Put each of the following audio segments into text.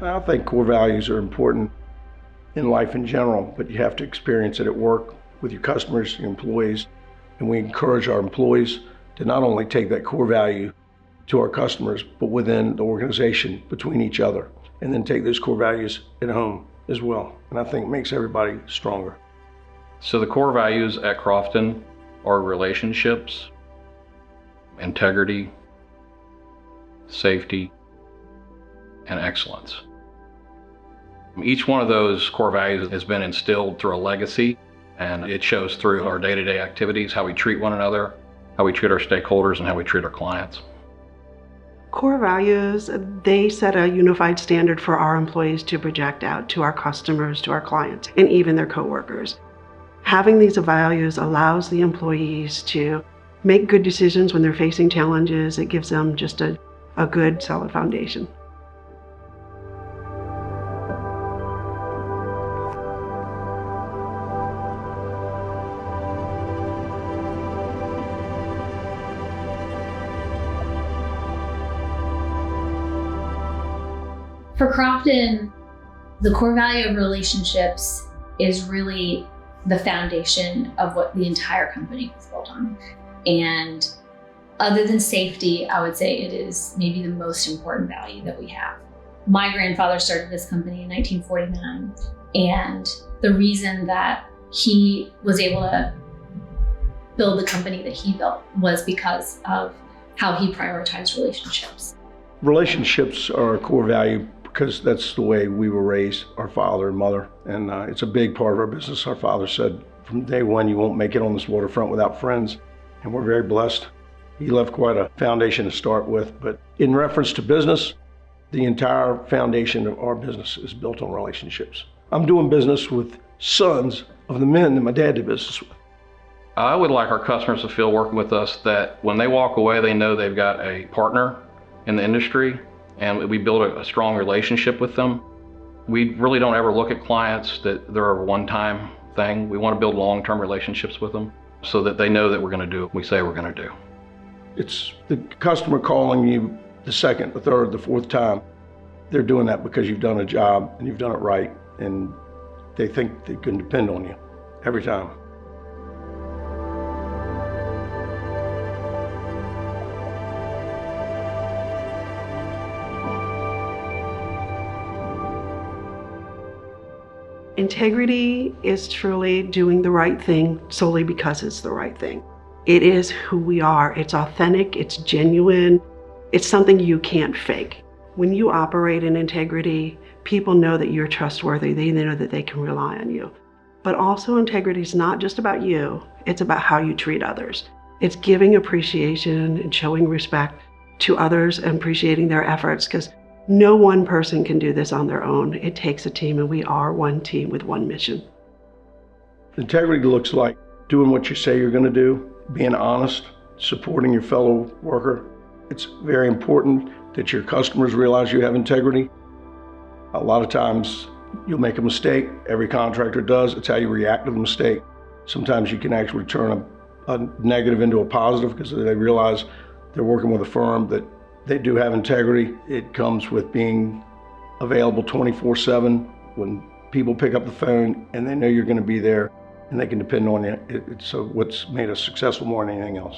I think core values are important in life in general, but you have to experience it at work with your customers, your employees, and we encourage our employees to not only take that core value to our customers, but within the organization, between each other, and then take those core values at home as well. And I think it makes everybody stronger. So the core values at Crofton are relationships, integrity, safety, and excellence. Each one of those core values has been instilled through a legacy, and it shows through our day-to-day activities, how we treat one another, how we treat our stakeholders, and how we treat our clients. Core values, they set a unified standard for our employees to project out to our customers, to our clients, and even their coworkers. Having these values allows the employees to make good decisions when they're facing challenges. It gives them just a good, solid foundation. For Crofton, the core value of relationships is really the foundation of what the entire company is built on. And other than safety, I would say it is maybe the most important value that we have. My grandfather started this company in 1949, and the reason that he was able to build the company that he built was because of how he prioritized relationships. Relationships are a core value because that's the way we were raised, our father and mother, and it's a big part of our business. Our father said, from day one, you won't make it on this waterfront without friends, and we're very blessed. He left quite a foundation to start with, but in reference to business, the entire foundation of our business is built on relationships. I'm doing business with sons of the men that my dad did business with. I would like our customers to feel working with us that when they walk away, they know they've got a partner in the industry, and we build a strong relationship with them. We really don't ever look at clients that they're a one-time thing. We want to build long-term relationships with them so that they know that we're going to do what we say we're going to do. It's the customer calling you the second, the third, the fourth time. They're doing that because you've done a job and you've done it right, and they think they can depend on you every time. Integrity is truly doing the right thing solely because it's the right thing. It is who we are. It's authentic, it's genuine, it's something you can't fake. When you operate in integrity, people know that you're trustworthy. They know that they can rely on you. But also, integrity is not just about you, it's about how you treat others. It's giving appreciation and showing respect to others and appreciating their efforts, because no one person can do this on their own. It takes a team, and we are one team with one mission. Integrity looks like doing what you say you're going to do, being honest, supporting your fellow worker. It's very important that your customers realize you have integrity. A lot of times you'll make a mistake. Every contractor does. It's how you react to the mistake. Sometimes you can actually turn a negative into a positive because they realize they're working with a firm that they do have integrity. It comes with being available 24/7 when people pick up the phone and they know you're going to be there and they can depend on you. It's what's made us successful more than anything else.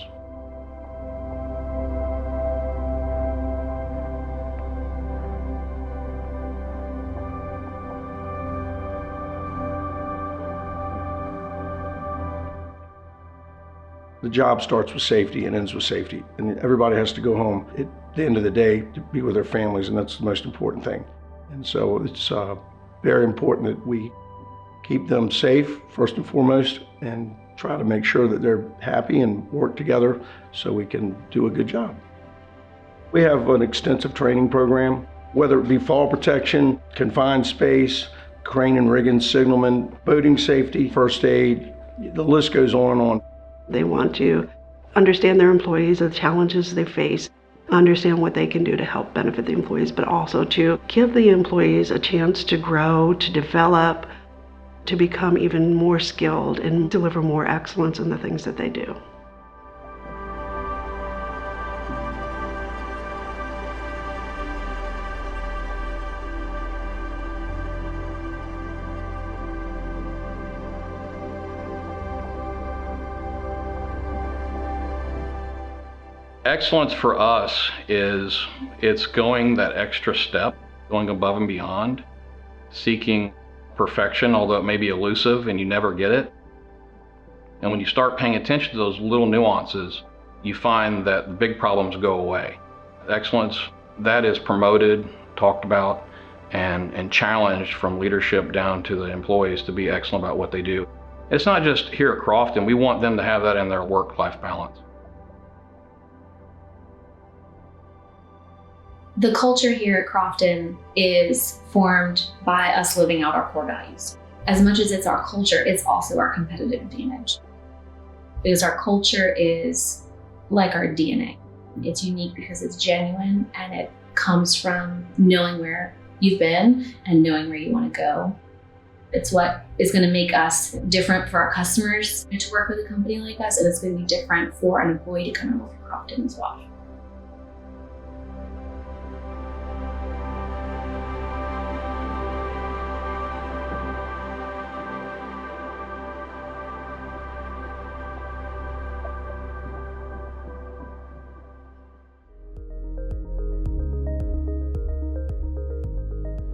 The job starts with safety and ends with safety, and everybody has to go home at the end of the day to be with their families, and that's the most important thing. And so it's very important that we keep them safe first and foremost, and try to make sure that they're happy and work together so we can do a good job. We have an extensive training program, whether it be fall protection, confined space, crane and rigging, signalman, boating safety, first aid, the list goes on and on. They want to understand their employees, the challenges they face, understand what they can do to help benefit the employees, but also to give the employees a chance to grow, to develop, to become even more skilled and deliver more excellence in the things that they do. Excellence for us is it's going that extra step, going above and beyond, seeking perfection, although it may be elusive and you never get it. And when you start paying attention to those little nuances, you find that the big problems go away. Excellence, that is promoted, talked about, and challenged from leadership down to the employees to be excellent about what they do. It's not just here at Crofton, we want them to have that in their work-life balance. The culture here at Crofton is formed by us living out our core values. As much as it's our culture, it's also our competitive advantage. Because our culture is like our DNA. It's unique because it's genuine and it comes from knowing where you've been and knowing where you want to go. It's what is going to make us different for our customers to work with a company like us, and it's going to be different for an employee to come and work at Crofton as well.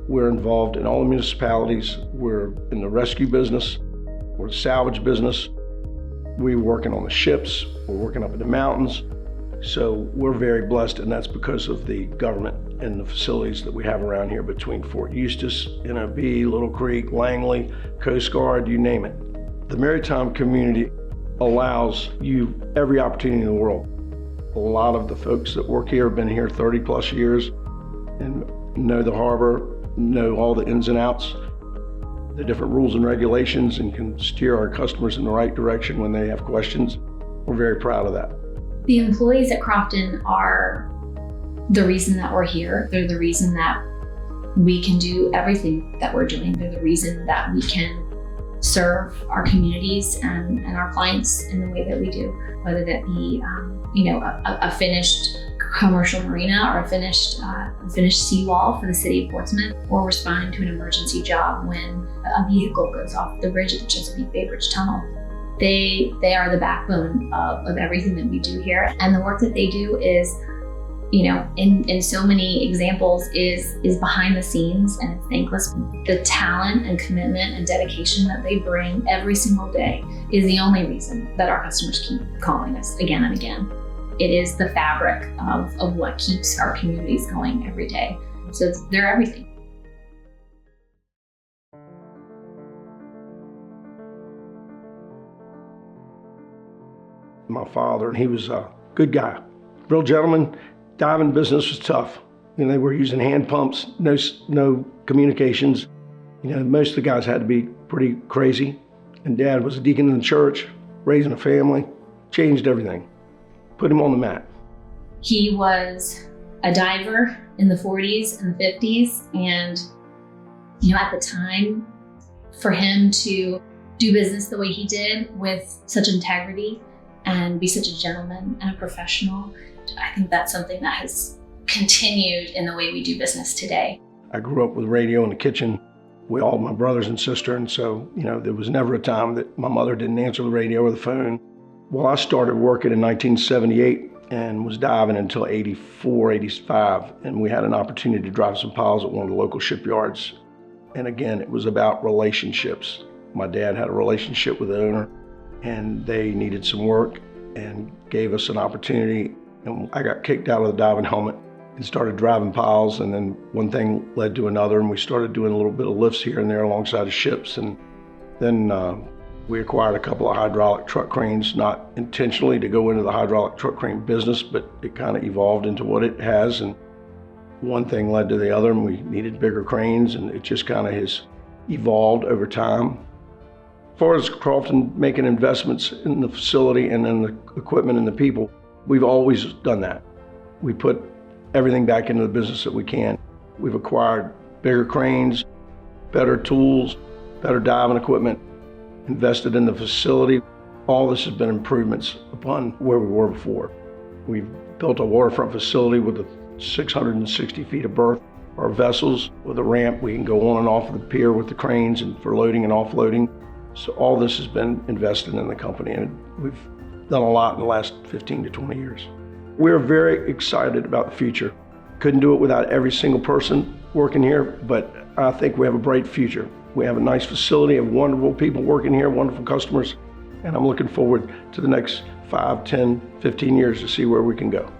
We're involved in all the municipalities. We're in the rescue business. We're the salvage business. We're working on the ships. We're working up in the mountains. So we're very blessed, and that's because of the government and the facilities that we have around here between Fort Eustis, NOB, Little Creek, Langley, Coast Guard, you name it. The maritime community allows you every opportunity in the world. A lot of the folks that work here have been here 30 plus years and know the harbor, know all the ins and outs, the different rules and regulations, and can steer our customers in the right direction when they have questions. We're very proud of that. The employees at Crofton are the reason that we're here. They're the reason that we can do everything that we're doing. They're the reason that we can serve our communities and our clients in the way that we do, whether that be a finished commercial marina or a finished seawall for the city of Portsmouth, or responding to an emergency job when a vehicle goes off the bridge at the Chesapeake Bay Bridge Tunnel. They are the backbone of everything that we do here, and the work that they do is, in so many examples, is behind the scenes, and it's thankless. The talent and commitment and dedication that they bring every single day is the only reason that our customers keep calling us again and again. It is the fabric of what keeps our communities going every day. So they're everything. My father, he was a good guy, real gentleman. Diving business was tough. They were using hand pumps, no communications. Most of the guys had to be pretty crazy. And Dad was a deacon in the church, raising a family, changed everything. Put him on the map. He was a diver in the 40s and the 50s. And, at the time, for him to do business the way he did with such integrity and be such a gentleman and a professional, I think that's something that has continued in the way we do business today. I grew up with radio in the kitchen with all my brothers and sister. And so, there was never a time that my mother didn't answer the radio or the phone. Well, I started working in 1978 and was diving until 84, 85. And we had an opportunity to drive some piles at one of the local shipyards. And again, it was about relationships. My dad had a relationship with the owner, and they needed some work and gave us an opportunity. And I got kicked out of the diving helmet and started driving piles. And then one thing led to another, and we started doing a little bit of lifts here and there alongside of ships. And then we acquired a couple of hydraulic truck cranes, not intentionally to go into the hydraulic truck crane business, but it kind of evolved into what it has. And one thing led to the other, and we needed bigger cranes, and it just kind of has evolved over time. As far as Crofton making investments in the facility and in the equipment and the people, we've always done that. We put everything back into the business that we can. We've acquired bigger cranes, better tools, better diving equipment, invested in the facility. All this has been improvements upon where we were before. We've built a waterfront facility with 660 feet of berth. Our vessels with a ramp, we can go on and off of the pier with the cranes and for loading and offloading. So all this has been invested in the company, and we've done a lot in the last 15 to 20 years. We're very excited about the future. Couldn't do it without every single person working here, but I think we have a bright future. We have a nice facility of wonderful people working here, wonderful customers, and I'm looking forward to the next 5, 10, 15 years to see where we can go.